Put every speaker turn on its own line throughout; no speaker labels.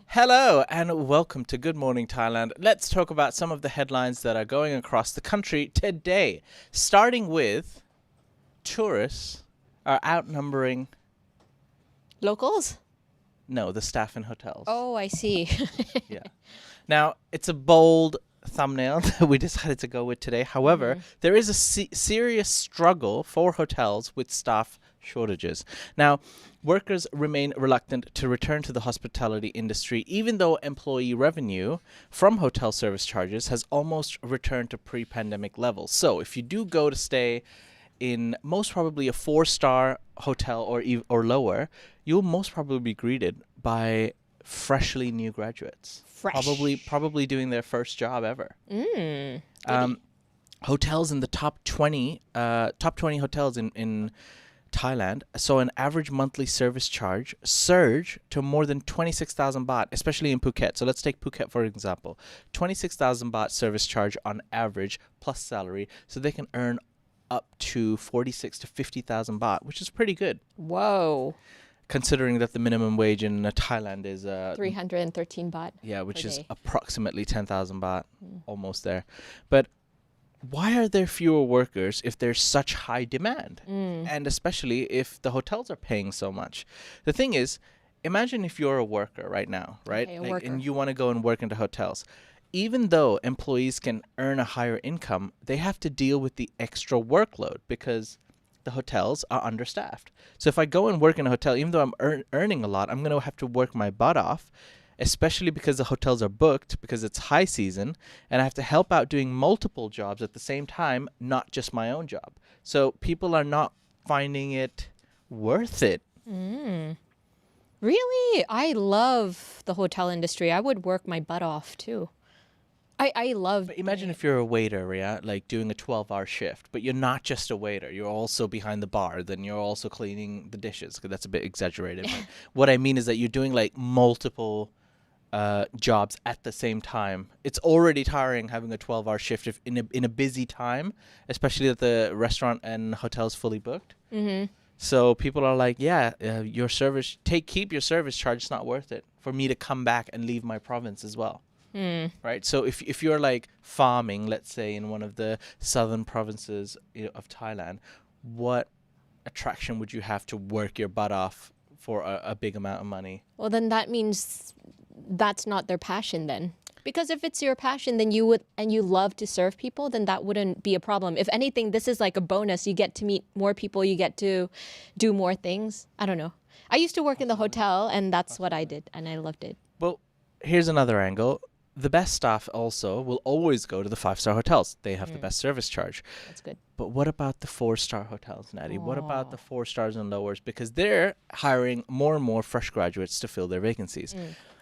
Hello and welcome to Good Morning Thailand. Let's talk about some of the headlines that are going across the country today. Starting with tourists are outnumbering,
Locals?
the staff in hotels.
Oh, I see.
Yeah. Now, it's a bold thumbnail that we decided to go with today. However, there is a serious struggle for hotels with staff shortages. Now, workers remain reluctant to return to the hospitality industry, even though employee revenue from hotel service charges has almost returned to pre-pandemic levels. So, if you do go to stay in most probably a 4-star hotel or lower, you'll most probably be greeted by freshly new graduates.
Fresh.
Probably doing their first job ever.
Mm.
Hotels in the top 20 hotels in Thailand saw an average monthly service charge surge to more than 26,000 baht, especially in Phuket. So let's take Phuket for example. 26,000 baht service charge on average plus salary, so they can earn up to 46 to 50,000 baht, which is pretty good.
Whoa.
Considering that the minimum wage in Thailand is
313 baht.
yeah, which
per
is
day.
approximately 10,000 baht, almost there. But why are there fewer workers if there's such high demand? And especially if the hotels are paying so much. The thing is, imagine if you're a worker right now, right?
Okay, a
Like,
worker.
and you want to go and work into hotels. Even though employees can earn a higher income, they have to deal with the extra workload because the hotels are understaffed. So if I go and work in a hotel, even though I'm earning a lot, I'm going to have to work my butt off, especially because the hotels are booked because it's high season, and I have to help out doing multiple jobs at the same time, not just my own job. So people are not finding it worth it.
Really? I love the hotel industry. I would work my butt off too. I love.
But imagine if you're a waiter, yeah, like doing a 12-hour shift, but you're not just a waiter. You're also behind the bar. Then you're also cleaning the dishes. 'Cause that's a bit exaggerated. But what I mean is that you're doing like multiple jobs at the same time. It's already tiring having a 12-hour shift if in a busy time, especially that the restaurant and hotel's fully booked. So people are like, yeah, your service, keep your service charge. It's not worth it for me to come back and leave my province as well. Right. So if you're like farming, let's say in one of the southern provinces of Thailand, what attraction would you have to work your butt off for a big amount of money?
Well, then that means that's not their passion then. Because if it's your passion, then you would, and you love to serve people, then that wouldn't be a problem. If anything, this is like a bonus. You get to meet more people. You get to do more things. I don't know. I used to work in the hotel, and that's what I did, and I loved it.
Well, here's another angle. The best staff also will always go to the 5-star hotels. They have the best service charge.
That's good.
But what about the 4-star hotels, Natty? What about the 4 stars and lowers? Because they're hiring more and more fresh graduates to fill their vacancies.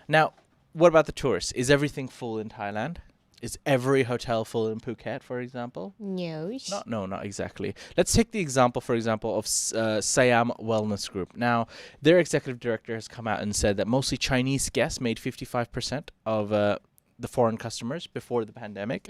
Now, what about the tourists? Is everything full in Thailand? Is every hotel full in Phuket, for example?
No.
No, not exactly. Let's take the example, for example, of Siam Wellness Group. Now, their executive director has come out and said that mostly Chinese guests made 55% of the foreign customers before the pandemic.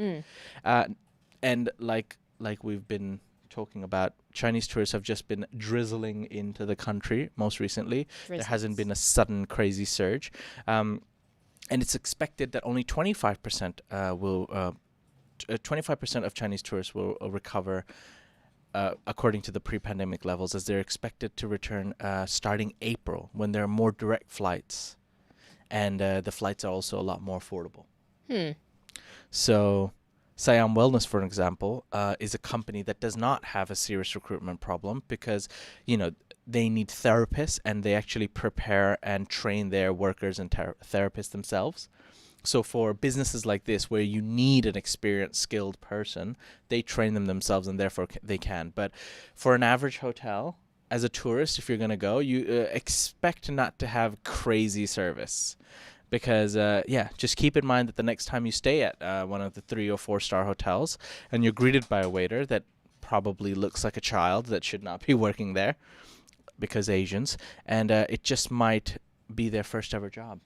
And like we've been talking about, Chinese tourists have just been drizzling into the country most recently. There hasn't been a sudden crazy surge. And it's expected that only 25% 25% of Chinese tourists will recover according to the pre-pandemic levels, as they're expected to return starting April, when there are more direct flights, and the flights are also a lot more affordable. So Siam Wellness, for example, is a company that does not have a serious recruitment problem because, they need therapists, and they actually prepare and train their workers and therapists themselves. So for businesses like this, where you need an experienced, skilled person, they train them themselves, and therefore they can. But for an average hotel, as a tourist, if you're going to go, you expect not to have crazy service. Because, just keep in mind that the next time you stay at one of the 3 or 4-star hotels and you're greeted by a waiter that probably looks like a child that should not be working there because Asians, and it just might be their first ever job.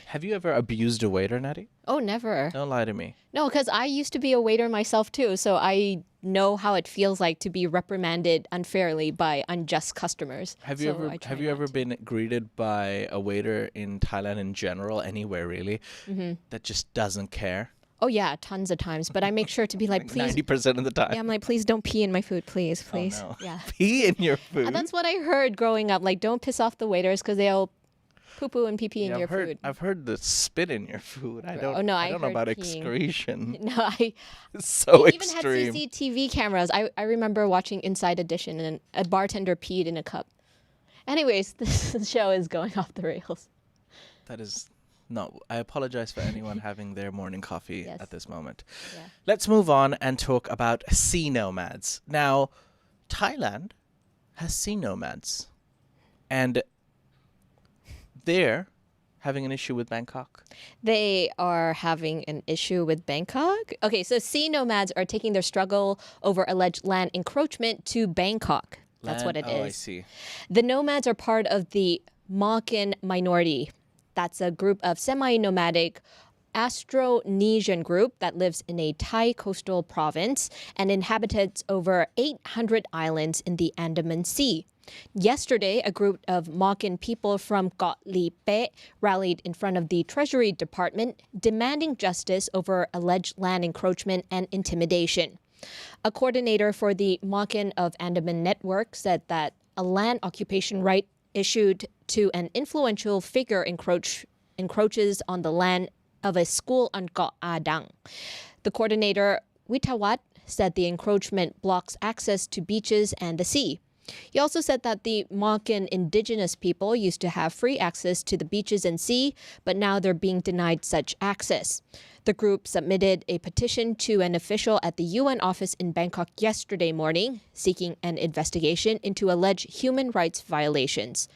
Have you ever abused a waiter, Natty?
Oh, never.
Don't lie to me.
No, because I used to be a waiter myself too, so I know how it feels like to be reprimanded unfairly by unjust customers.
Have
So
you
I try
have you
not
ever
to.
been greeted by a waiter in Thailand in general, anywhere really, that just doesn't care?
Oh yeah, tons of times. But I make sure to be like,
Like
please.
90% of the time.
Yeah, I'm like, please don't pee in my food, please, please.
Oh no.
Yeah.
Pee in your food.
And that's what I heard growing up. Like, don't piss off the waiters because they'll poo-poo and pee-pee in
Yeah,
your food.
I've heard the spit in your food. I don't.
Oh, no,
I
I
don't know
heard
about
peeing.
excretion.
No, I
It's so
even had
extreme.
CCTV cameras. I remember watching Inside Edition and a bartender peed in a cup. Anyways, this show is going off the rails.
That is no. I apologize for anyone having their morning coffee
Yes.
at this moment.
Yeah.
Let's move on and talk about sea nomads. Now, Thailand has sea nomads, and they're having an issue with Bangkok.
They are having an issue with Bangkok. Okay, so sea nomads are taking their struggle over alleged land encroachment to Bangkok. That's what it is.
Oh, I see.
The nomads are part of the Makan minority. That's a group of semi-nomadic Austronesian group that lives in a Thai coastal province and inhabits over 800 islands in the Andaman Sea. Yesterday, a group of Makan people from Got Lipe rallied in front of the Treasury Department demanding justice over alleged land encroachment and intimidation. A coordinator for the Makan of Andaman Network said that a land occupation right issued to an influential figure encroaches on the land of a school on Got Adang. The coordinator, Witawat, said the encroachment blocks access to beaches and the sea. He also said that the Makan indigenous people used to have free access to the beaches and sea, but now they're being denied such access. The group submitted a petition to an official at the UN office in Bangkok yesterday morning, seeking an investigation into alleged human rights violations.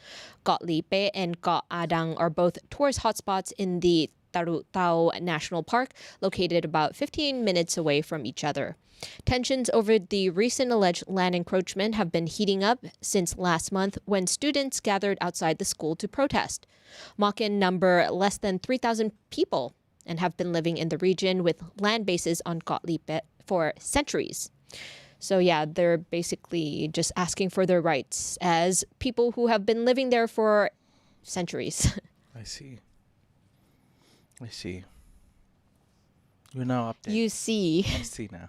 Got Lipe and Got Adang are both tourist hotspots in the Taru Tau National Park, located about 15 minutes away from each other. Tensions over the recent alleged land encroachment have been heating up since last month when students gathered outside the school to protest. Makan number less than 3,000 people and have been living in the region with land bases on Got Lipe for centuries. So yeah, they're basically just asking for their rights as people who have been living there for centuries.
I see. I see. You're now updated.
You see
I see now.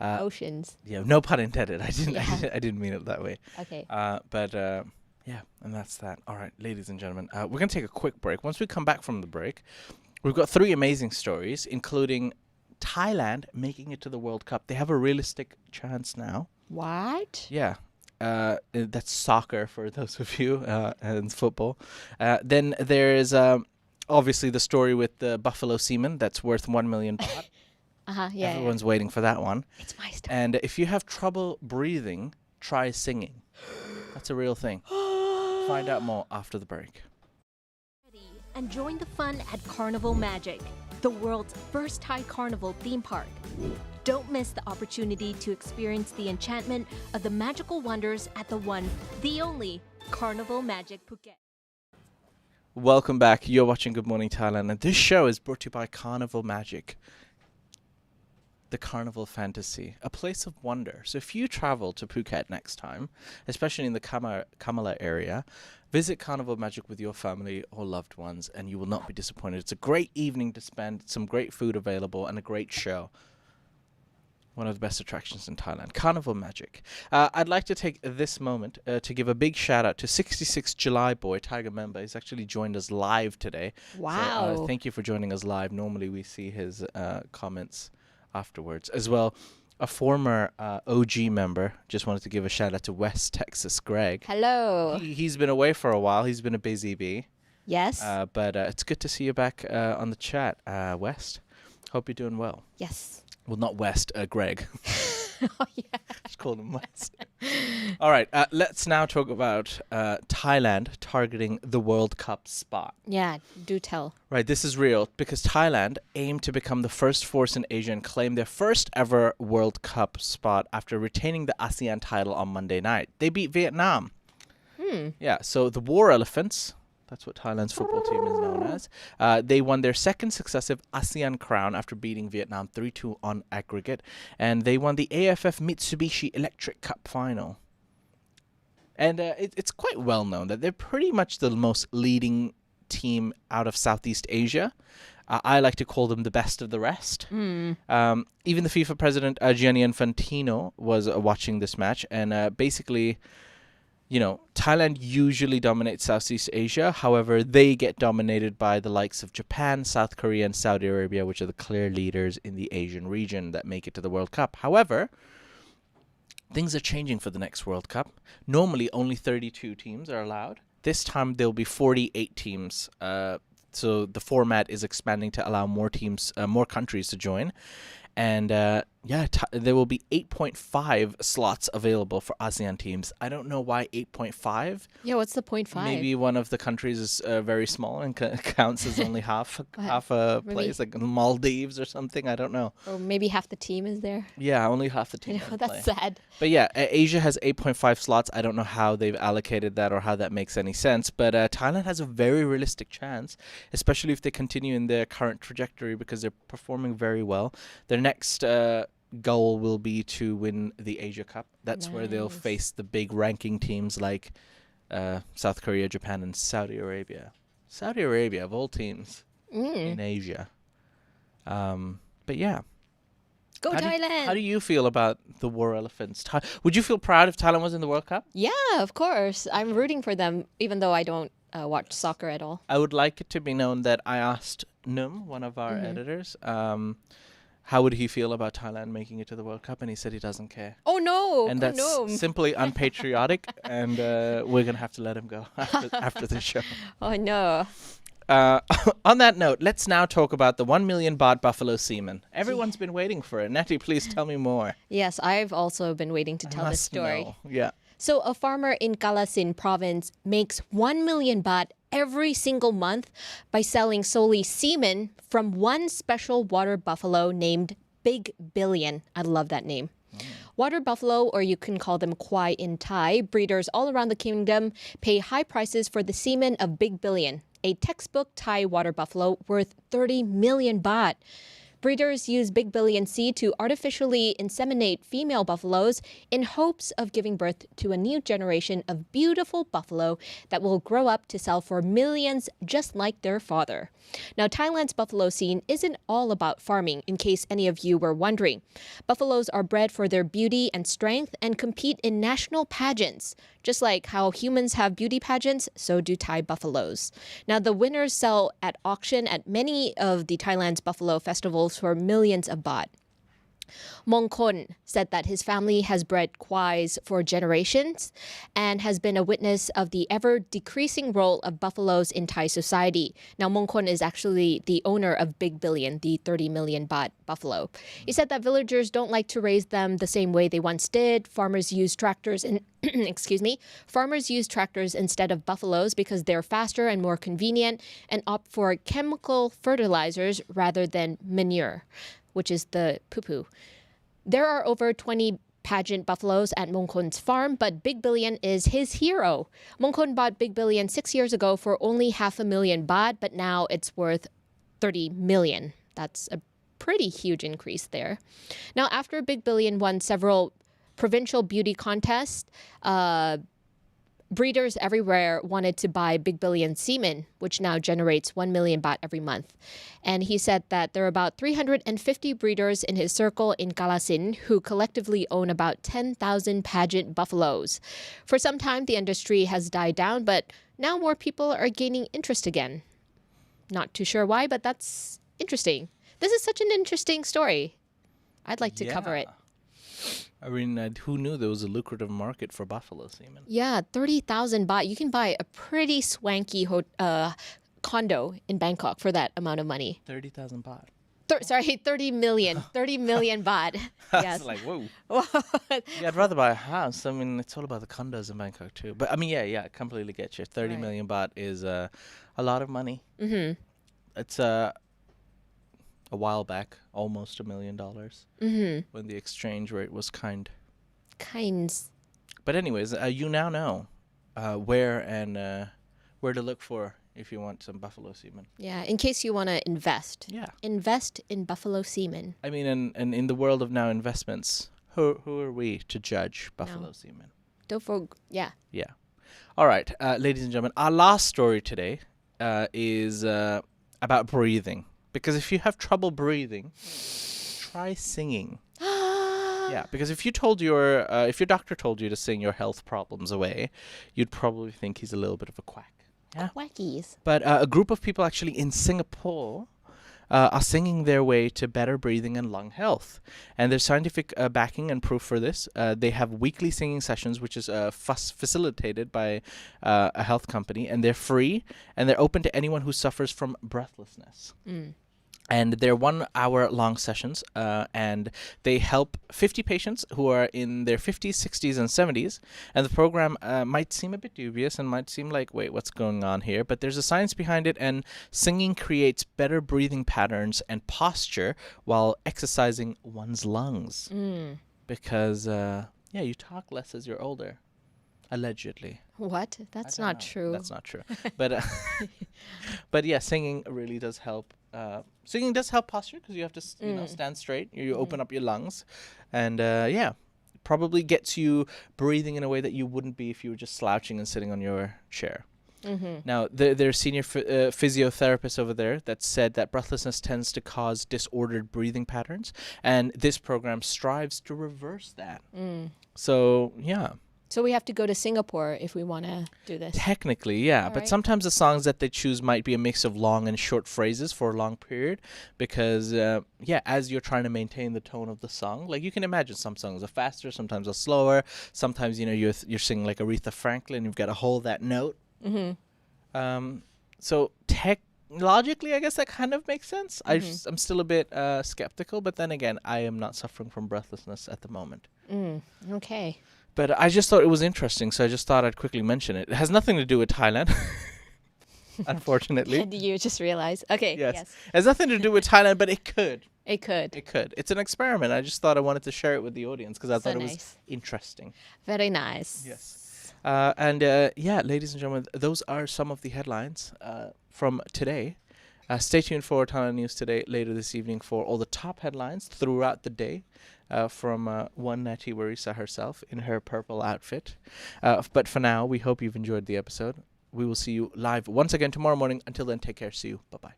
oceans.
Yeah, no pun intended. I didn't.
Yeah.
I didn't mean it that way.
Okay.
But yeah, and that's that. All right, ladies and gentlemen, we're gonna take a quick break. Once we come back from the break, we've got 3 amazing stories, including Thailand making it to the World Cup. They have a realistic chance now.
What?
Yeah. That's soccer for those of you, and football. Then there's obviously the story with the buffalo semen that's worth 1 million baht.
Yeah.
Everyone's waiting for that one.
It's my story.
And if you have trouble breathing, try singing. That's a real thing. Find out more after the break.
And join the fun at Carnival Magic, the world's first Thai carnival theme park. Don't miss the opportunity to experience the enchantment of the magical wonders at the one, the only Carnival Magic Phuket.
Welcome back. You're watching Good Morning Thailand, and this show is brought to you by Carnival Magic, the Carnival Fantasy, a place of wonder. So if you travel to Phuket next time, especially in the Kamala area, visit Carnival Magic with your family or loved ones, and you will not be disappointed. It's a great evening to spend, some great food available, and a great show. One of the best attractions in Thailand, Carnival Magic. I'd like to take this moment to give a big shout out to 66 July Boy, Thaiger member. He's actually joined us live today.
Wow.
So, thank you for joining us live. Normally we see his comments afterwards. As well, a former OG member. Just wanted to give a shout out to West Texas Greg.
Hello.
He's been away for a while. He's been a busy bee.
Yes.
But it's good to see you back on the chat, West. Hope you're doing well.
Yes.
Well, not West, Greg.
Oh, yeah.
Just call him West. All right, let's now talk about Thailand targeting the World Cup spot.
Yeah, do tell.
Right, this is real because Thailand aim to become the first force in Asia and claim their first ever World Cup spot after retaining the ASEAN title on Monday night. They beat Vietnam. Yeah, so the War Elephants, That's what Thailand's football team is known as. They won their second successive ASEAN crown after beating Vietnam 3-2 on aggregate. And they won the AFF Mitsubishi Electric Cup final. And it's quite well known that they're pretty much the most leading team out of Southeast Asia. I like to call them the best of the rest. Even the FIFA president, Gianni Infantino, was watching this match. And basically, Thailand usually dominates Southeast Asia. However, they get dominated by the likes of Japan, South Korea, and Saudi Arabia, which are the clear leaders in the Asian region that make it to the World Cup. However, things are changing for the next World Cup. Normally, only 32 teams are allowed. This time, there'll be 48 teams. So the format is expanding to allow more teams, more countries to join. And there will be 8.5 slots available for ASEAN teams. I don't know why 8.5.
Yeah, what's the 0.5?
Maybe one of the countries is very small and counts as only half a place, like Maldives or something. I don't know.
Or maybe half the team is there.
Yeah, only half the team.
I know, that's sad.
But yeah, Asia has 8.5 slots. I don't know how they've allocated that or how that makes any sense. But Thailand has a very realistic chance, especially if they continue in their current trajectory because they're performing very well. Their next goal will be to win the Asia Cup. That's where they'll face the big ranking teams like South Korea, Japan, and Saudi Arabia. Saudi Arabia, of all teams in Asia. But yeah.
Go Thailand!
How do you feel about the War Elephants? Would you feel proud if Thailand was in the World Cup?
Yeah, of course. I'm rooting for them, even though I don't watch soccer at all.
I would like it to be known that I asked Num, one of our editors, how would he feel about Thailand making it to the World Cup, and he said he doesn't care.
Oh no!
And that's simply unpatriotic, and we're gonna have to let him go after the show.
Oh no!
On that note, let's now talk about the 1 million baht buffalo semen. Everyone's been waiting for it. Nettie, please tell me more.
Yes, I've also been waiting to tell this story.
Know. Yeah.
So a farmer in Kalasin province makes 1 million baht every single month by selling solely semen from one special water buffalo named Big Billion. I love that name. Water buffalo, or you can call them kwai in Thai, breeders all around the kingdom pay high prices for the semen of Big Billion, a textbook Thai water buffalo worth 30 million baht. Breeders use Big Billion seed to artificially inseminate female buffaloes in hopes of giving birth to a new generation of beautiful buffalo that will grow up to sell for millions just like their father. Now, Thailand's buffalo scene isn't all about farming, in case any of you were wondering. Buffaloes are bred for their beauty and strength and compete in national pageants. Just like how humans have beauty pageants, so do Thai buffaloes. Now, the winners sell at auction at many of the Thailand's buffalo festivals for millions of baht. Mongkon said that his family has bred kwais for generations and has been a witness of the ever-decreasing role of buffaloes in Thai society. Now, Mongkon is actually the owner of Big Billion, the 30 million baht buffalo. He said that villagers don't like to raise them the same way they once did. Farmers use tractors and farmers use tractors instead of buffaloes because they're faster and more convenient and opt for chemical fertilizers rather than manure, which is the poo-poo. There are over 20 pageant buffaloes at Mongkon's farm, but Big Billion is his hero. Mongkon bought Big Billion 6 years ago for only 500,000 baht, but now it's worth 30 million. That's a pretty huge increase there. Now, after Big Billion won several provincial beauty contests, breeders everywhere wanted to buy Big Billion semen, which now generates 1 million baht every month. And he said that there are about 350 breeders in his circle in Kalasin who collectively own about 10,000 pageant buffaloes. For some time, the industry has died down, but now more people are gaining interest again. Not too sure why, but that's interesting. This is such an interesting story. I'd like to cover it.
I mean, who knew there was a lucrative market for buffalo semen?
Yeah, 30,000 baht. You can buy a pretty swanky condo in Bangkok for that amount of money.
30,000 baht.
30 million. 30 million baht. Yes.
It's like, whoa. Yeah, I'd rather buy a house. I mean, it's all about the condos in Bangkok too. But I mean, yeah, I completely get you. 30 million baht is a lot of money. Mm-hmm. It's a while back, almost $1 million when the exchange rate was kinds. But anyways, you now know where to look for if you want some buffalo semen.
Yeah, in case you want to invest.
Yeah.
Invest in buffalo semen.
I mean, and in the world of now investments, who are we to judge buffalo
No.
semen?
Yeah.
Yeah. All right, ladies and gentlemen, our last story today is about breathing. Because if you have trouble breathing, try singing. Yeah, because if your doctor told you to sing your health problems away, you'd probably think he's a little bit of a quack. Yeah.
Quackies.
But a group of people actually in Singapore are singing their way to better breathing and lung health. And there's scientific backing and proof for this. They have weekly singing sessions, which is facilitated by a health company, and they're free, and they're open to anyone who suffers from breathlessness. And they're 1 hour long sessions, and they help 50 patients who are in their 50s, 60s, and 70s. And the program might seem a bit dubious and might seem like, wait, what's going on here? But there's a science behind it, and singing creates better breathing patterns and posture while exercising one's lungs. Because, you talk less as you're older. Allegedly.
What? That's not true.
That's not true. But but yeah, singing really does help. Singing does help posture because you have to stand straight. You open up your lungs, and probably gets you breathing in a way that you wouldn't be if you were just slouching and sitting on your chair. Now, there's senior physiotherapists over there that said that breathlessness tends to cause disordered breathing patterns, and this program strives to reverse that. So, yeah.
So we have to go to Singapore if we want to do this.
Technically, yeah.
All
But
right.
sometimes the songs that they choose might be a mix of long and short phrases for a long period because, as you're trying to maintain the tone of the song, like you can imagine some songs are faster, sometimes are slower. Sometimes, you're singing like Aretha Franklin, you've got to hold that note. So logically, I guess that kind of makes sense. I'm still a bit skeptical, but then again, I am not suffering from breathlessness at the moment.
Okay.
But I just thought it was interesting, so I just thought I'd quickly mention it. It has nothing to do with Thailand, unfortunately.
And you just realized. Okay.
Yes.
Yes.
It has nothing to do with Thailand, but it could.
It could.
It could. It's an experiment. I just thought I wanted to share it with the audience because I
So
thought it
nice.
was interesting.
Very nice.
Yes. Ladies and gentlemen, those are some of the headlines from today. Stay tuned for Thailand News Today later this evening for all the top headlines throughout the day from one Nati Warisa herself in her purple outfit. But for now, we hope you've enjoyed the episode. We will see you live once again tomorrow morning. Until then, take care. See you. Bye-bye.